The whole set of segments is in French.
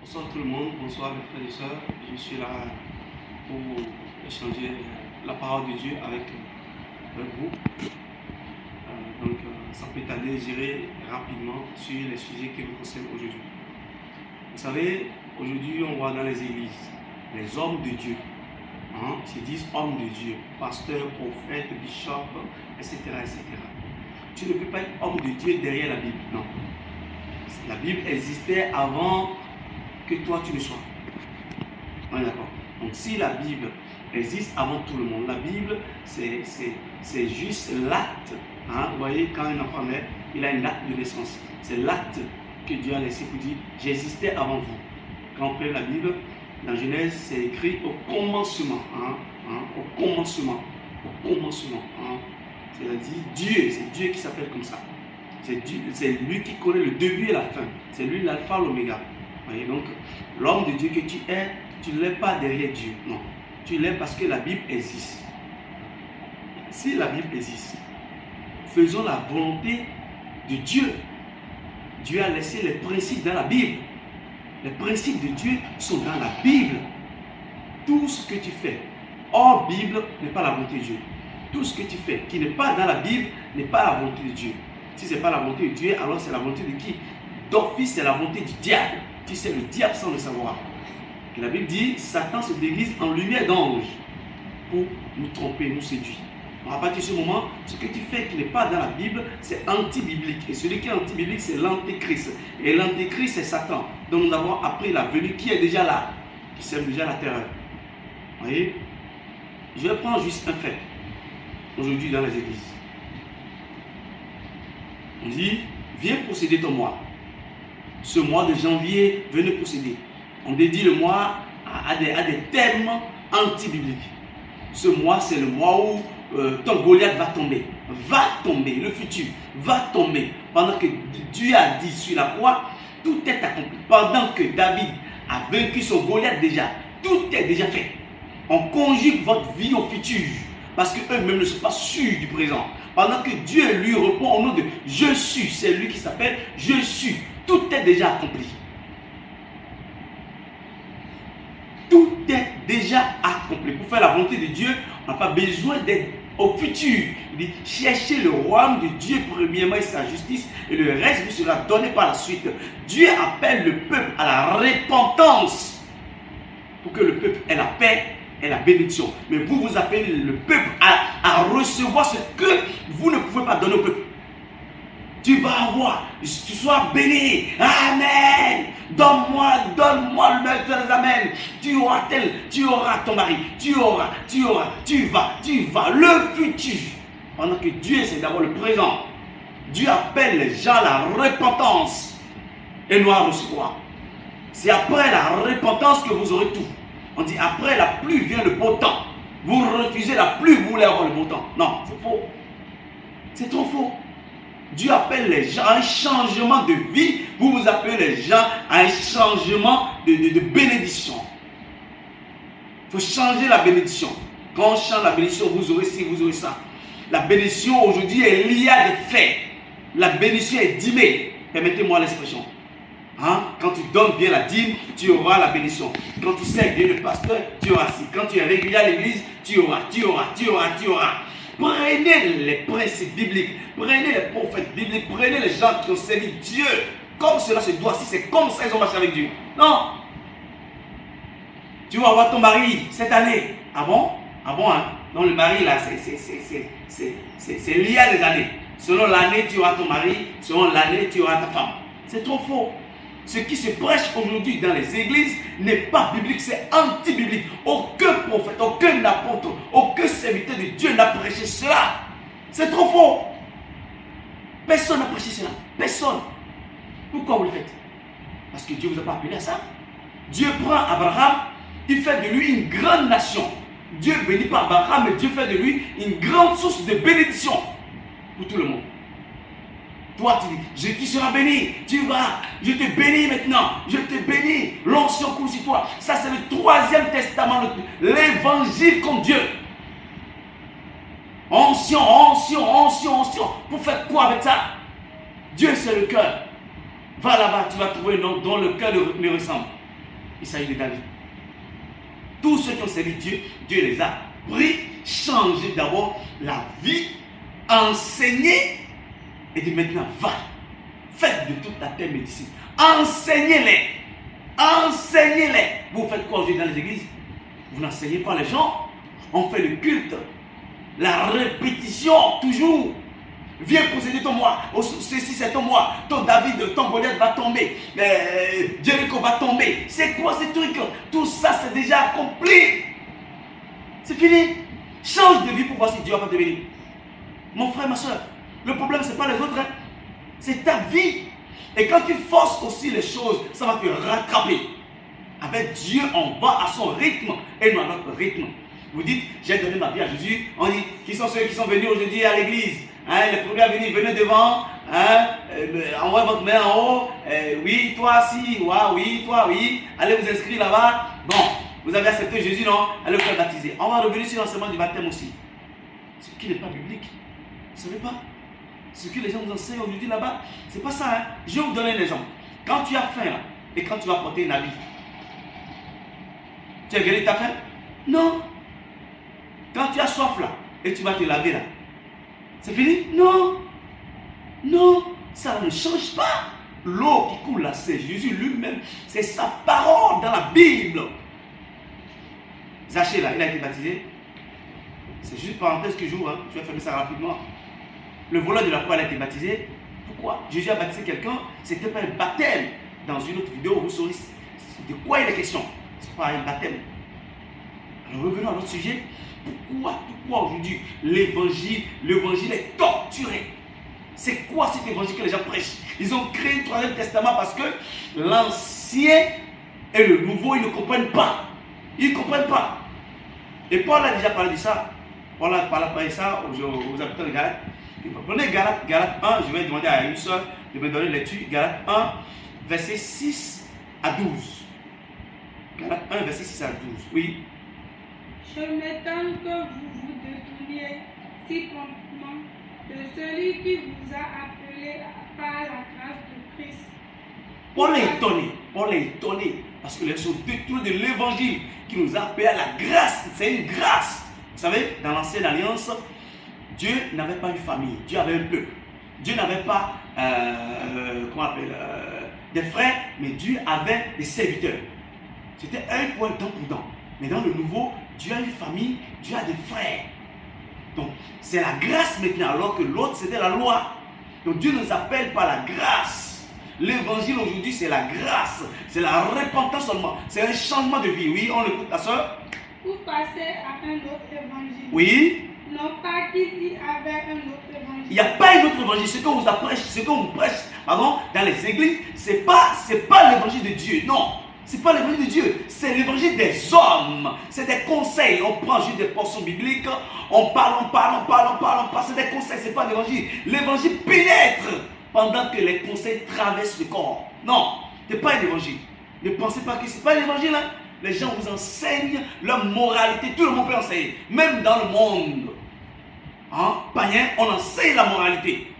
Bonsoir tout le monde, bonsoir mes frères et sœurs. Je suis là pour échanger la parole de Dieu avec vous. Sans plus tarder, j'irai rapidement sur les sujets qui nous concernent aujourd'hui. Vous savez, aujourd'hui on voit dans les églises les hommes de Dieu. Ils se disent hommes de Dieu, pasteurs, prophètes, bishops, etc., etc. Tu ne peux pas être homme de Dieu derrière la Bible, non. La Bible existait avant que toi tu le sois. On est d'accord. Donc si la Bible existe avant tout le monde, la Bible c'est juste l'acte. Vous voyez, quand un enfant naît, il a une acte de naissance. C'est l'acte que Dieu a laissé pour dire j'existais avant vous. Quand on prend la Bible, dans Genèse, c'est écrit au commencement. Au commencement. Au commencement. C'est-à-dire Dieu, c'est Dieu qui s'appelle comme ça. C'est lui qui connaît le début et la fin. C'est lui l'alpha, l'oméga. Donc, l'homme de Dieu que tu es, tu ne l'es pas derrière Dieu. Non. Tu l'es parce que la Bible existe. Si la Bible existe, faisons la volonté de Dieu. Dieu a laissé les principes dans la Bible. Les principes de Dieu sont dans la Bible. Tout ce que tu fais hors Bible n'est pas la volonté de Dieu. Tout ce que tu fais qui n'est pas dans la Bible n'est pas la volonté de Dieu. Si ce n'est pas la volonté de Dieu, alors c'est la volonté de qui? D'office, c'est la volonté du diable. Tu sais, le diable sans le savoir. Et la Bible dit, Satan se déguise en lumière d'ange pour nous tromper, nous séduire. À partir de ce moment, ce que tu fais qui n'est pas dans la Bible, c'est anti-biblique. Et celui qui est anti-biblique, c'est l'antéchrist. Et l'antéchrist, c'est Satan. Donc nous avons appris la venue qui est déjà là, qui sème déjà la terreur. Vous voyez? Je vais prendre juste un fait. Aujourd'hui dans les églises. On dit, viens posséder ton mois. Ce mois de janvier, venez posséder. On dédie le mois à des thèmes anti-bibliques. Ce mois, c'est le mois où ton Goliath va tomber. Va tomber, le futur va tomber. Pendant que Dieu a dit sur la croix, tout est accompli. Pendant que David a vaincu son Goliath déjà, tout est déjà fait. On conjugue votre vie au futur. Parce qu'eux-mêmes ne sont pas sûrs du présent. Pendant que Dieu lui répond au nom de je suis, c'est lui qui s'appelle je suis. Tout est déjà accompli. Tout est déjà accompli. Pour faire la volonté de Dieu, on n'a pas besoin d'être au futur. Il dit cherchez le royaume de Dieu premièrement et sa justice, et le reste vous sera donné par la suite. Dieu appelle le peuple à la repentance pour que le peuple ait la paix et la bénédiction. Mais vous appelez le peuple à recevoir ce que vous ne pouvez pas donner au peuple. Tu vas avoir, tu sois béni. Amen. Donne-moi le maître des amen. Tu auras ton mari. Tu vas. Le futur. Pendant que Dieu, c'est d'abord le présent. Dieu appelle les gens à la repentance et nous à recevoir. C'est après la repentance que vous aurez tout. On dit après la pluie vient le beau temps. Vous refusez la pluie, vous voulez avoir le beau temps. Non, c'est faux. C'est trop faux. Dieu appelle les gens à un changement de vie. Vous appelez les gens à un changement de bénédiction. Il faut changer la bénédiction. Quand on change la bénédiction, vous aurez ci, vous aurez ça. La bénédiction aujourd'hui est liée à des faits. La bénédiction est dîmée. Permettez-moi l'expression. Quand tu donnes bien la dîme, tu auras la bénédiction. Quand tu sers bien le pasteur, tu auras ci. Quand tu es régulier à l'église, tu auras. Prenez les principes bibliques, prenez les prophètes bibliques, prenez les gens qui ont servi Dieu comme cela se doit. Si c'est comme ça, ils ont marché avec Dieu. Non. Tu vas avoir ton mari cette année. Ah bon, Non, le mari là, c'est lié à des années. Selon l'année, tu auras ton mari. Selon l'année, tu auras ta femme. C'est trop faux. Ce qui se prêche aujourd'hui dans les églises n'est pas biblique, c'est anti-biblique. Aucun prophète, aucun apôtre, aucun serviteur de Dieu n'a prêché cela. C'est trop faux. Personne n'a prêché cela. Personne. Pourquoi vous le faites? Parce que Dieu ne vous a pas appelé à ça. Dieu prend Abraham, il fait de lui une grande nation. Dieu bénit pas Abraham, mais Dieu fait de lui une grande source de bénédiction pour tout le monde. Toi, tu dis, qui sera béni? Tu vas, je te bénis maintenant, je te bénis. L'onction coule sur toi. Ça, c'est le 3e testament, l'évangile comme Dieu. Onction. Vous faites quoi avec ça? Dieu, c'est le cœur. Va là-bas, tu vas trouver un homme dont le cœur lui ressemble. Il s'agit de David. Tous ceux qui ont servi Dieu, Dieu les a pris, changé d'abord la vie, enseigné et dit maintenant va, faites de toute la terre médecine. Enseignez-les. Enseignez-les. Vous faites quoi aujourd'hui dans les églises? Vous n'enseignez pas les gens. On fait le culte. La répétition, toujours. Viens posséder ton moi. Oh, ceci c'est ton moi. Ton David, ton Goliath va tomber. Jéricho va tomber. C'est quoi ces trucs? Tout ça c'est déjà accompli. C'est fini. Change de vie pour voir si Dieu va te bénir. Mon frère, ma soeur, le problème c'est pas les autres. Hein. C'est ta vie. Et quand tu forces aussi les choses, ça va te rattraper. Avec Dieu, on va à son rythme et non à notre rythme. Vous dites, j'ai donné ma vie à Jésus. On dit, qui sont ceux qui sont venus aujourd'hui à l'église? Hein, les premiers à venir, venez devant. Hein, envoyez votre main en haut. Oui, toi, si. Oui, toi, oui. Allez vous inscrire là-bas. Bon, vous avez accepté Jésus, non? Allez vous faire baptiser. On va revenir sur l'enseignement du baptême aussi. Ce qui n'est pas biblique. Vous ne savez pas? Ce que les gens vous enseignent aujourd'hui là-bas, c'est pas ça. Hein? Je vais vous donner un exemple. Quand tu as faim là, et quand tu vas porter une habit, tu as guéri ta faim? Non. Quand tu as soif là, et tu vas te laver là, c'est fini? Non. Non. Ça ne change pas. L'eau qui coule là, c'est Jésus lui-même. C'est sa parole dans la Bible. Zachée là, il a été baptisé. C'est juste parenthèse que j'ouvre. Hein. Je vais faire ça rapidement. Le voleur de la croix a été baptisé. Pourquoi? Jésus a baptisé quelqu'un. C'était pas un baptême. Dans une autre vidéo, vous saurez de quoi il est question. Ce n'est pas un baptême. Alors revenons à notre sujet. Pourquoi aujourd'hui l'évangile est torturé? C'est quoi cet évangile que les gens prêchent? Ils ont créé le Troisième Testament parce que l'ancien et le nouveau, ils ne comprennent pas. Ils ne comprennent pas. Et Paul a déjà parlé de ça. Paul a parlé de ça aux habitants de Galates. Prenez Galates 1, je vais demander à une soeur de me donner lecture. Galates 1, verset 6 à 12. Galates 1, verset 6 à 12. Oui. Je m'étonne que vous vous détourniez si promptement de celui qui vous a appelé par la grâce de Christ. Paul est étonné parce que les gens sont détournés de l'évangile qui nous a appelé à la grâce. C'est une grâce. Vous savez, dans l'ancienne alliance, Dieu n'avait pas une famille, Dieu avait un peuple. Dieu n'avait pas des frères, mais Dieu avait des serviteurs. C'était un point dent pour dent. Mais dans le nouveau, Dieu a une famille, Dieu a des frères. Donc, c'est la grâce maintenant, alors que l'autre, c'était la loi. Donc, Dieu nous appelle par la grâce. L'évangile aujourd'hui, c'est la grâce. C'est la repentance seulement. C'est un changement de vie. Oui, on l'écoute, ta soeur. Vous passez à un autre évangile. Oui. Non pas qu'il y avait un autre évangile. Il n'y a pas un autre évangile. Ce qu'on vous prêche, dans les églises, c'est pas l'évangile de Dieu. Non. Ce n'est pas l'évangile de Dieu, c'est l'évangile des hommes. C'est des conseils. On prend juste des portions bibliques, on parle. C'est des conseils, ce n'est pas l'évangile. L'évangile pénètre pendant que les conseils traversent le corps. Non, ce n'est pas un évangile. Ne pensez pas que ce n'est pas l'évangile. Hein? Les gens vous enseignent leur moralité. Tout le monde peut enseigner. Même dans le monde païen, on enseigne la moralité.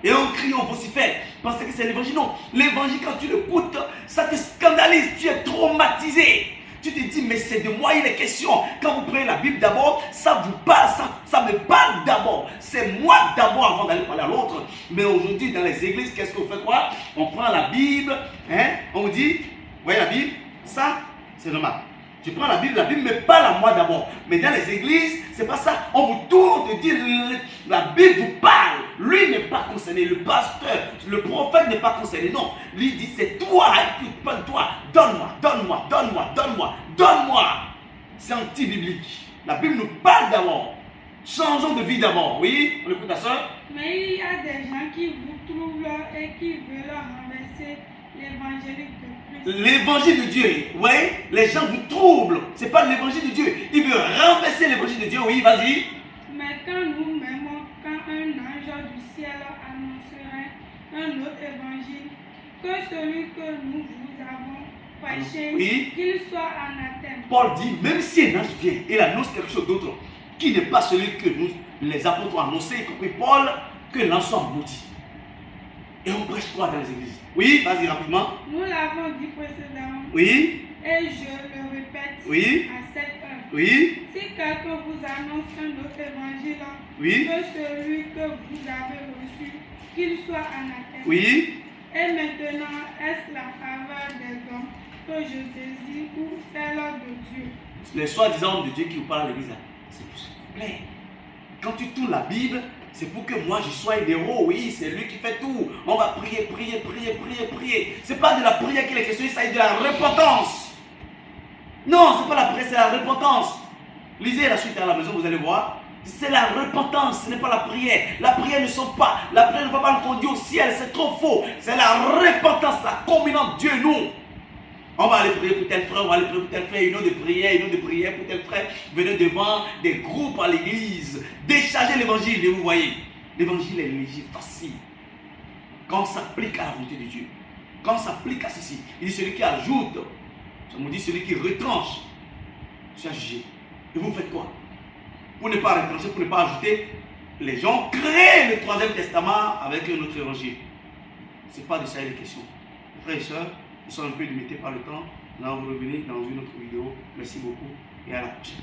Et on crie, on vocifère, parce que c'est l'évangile. Non, l'évangile, quand tu l'écoutes, ça te scandalise, tu es traumatisé. Tu te dis, mais c'est de moi il est question. Quand vous prenez la Bible d'abord, ça vous parle, ça me parle d'abord. C'est moi d'abord avant d'aller parler à l'autre. Mais aujourd'hui, dans les églises, qu'est-ce qu'on fait quoi? On prend la Bible, on vous dit, vous voyez la Bible, ça, c'est normal. Je prends la Bible me parle à moi d'abord. Mais dans les églises, c'est pas ça. On vous tourne de dire, la Bible vous parle. Lui n'est pas concerné. Le pasteur, le prophète n'est pas concerné. Non. Lui dit, c'est toi, écoute, pas toi. Donne-moi. C'est anti-biblique. La Bible nous parle d'abord. Changeons de vie d'abord. Oui, on écoute ta soeur. Mais il y a des gens qui vous trouvent et qui veulent renverser l'évangile de Christ. L'évangile de Dieu, oui, les gens vous troublent. Ce n'est pas l'évangile de Dieu. Il veut renverser l'évangile de Dieu. Oui, vas-y. Mais quand nous-mêmes, quand un ange du ciel annoncerait un autre évangile, que celui que nous vous avons prêché, oui, qu'il soit anathème. Paul dit, même si un ange vient, il annonce quelque chose d'autre, qui n'est pas celui que nous, les apôtres ont annoncé, y compris Paul, que l'ange soit maudit. Et on prêche quoi dans les églises? Oui, vas-y rapidement. Nous l'avons dit précédemment. Oui. Et je le répète Oui. à cette heure. Oui. Si quelqu'un vous annonce un autre évangile Oui. que celui que vous avez reçu, qu'il soit anathème. Oui. Et maintenant, est-ce la faveur des hommes que je désire ou celle de Dieu? Les soi-disant hommes de Dieu qui vous parlent à l'église, c'est pour s'il vous plaît. Quand tu tournes la Bible, c'est pour que moi je sois un héros. Oui, c'est lui qui fait tout. On va prier, prier, prier, prier, prier. C'est pas de la prière qu'il est question, il s'agit de la repentance. Non, c'est pas la prière, c'est la repentance. Lisez la suite à la maison, vous allez voir. C'est la repentance, ce n'est pas la prière. La prière ne sauve pas. La prière ne va pas nous conduire au ciel, c'est trop faux. C'est la repentance, la communion Dieu et nous. On va aller prier pour tel frère, on va aller prier pour tel frère, une autre de prière pour tel frère. Venez devant des groupes à l'église. Déchargez l'évangile, et vous voyez. L'évangile est léger, facile. Quand on s'applique à la volonté de Dieu, quand on s'applique à ceci, il dit celui qui ajoute, ça me dit celui qui retranche, c'est jugé. Et vous faites quoi? Pour ne pas retrancher, pour ne pas ajouter, les gens créent le troisième testament avec un autre évangile. Ce n'est pas de ça les questions. Frères et sœurs, nous sommes un peu limités par le temps. Nous allons revenir dans une autre vidéo. Merci beaucoup et à la prochaine.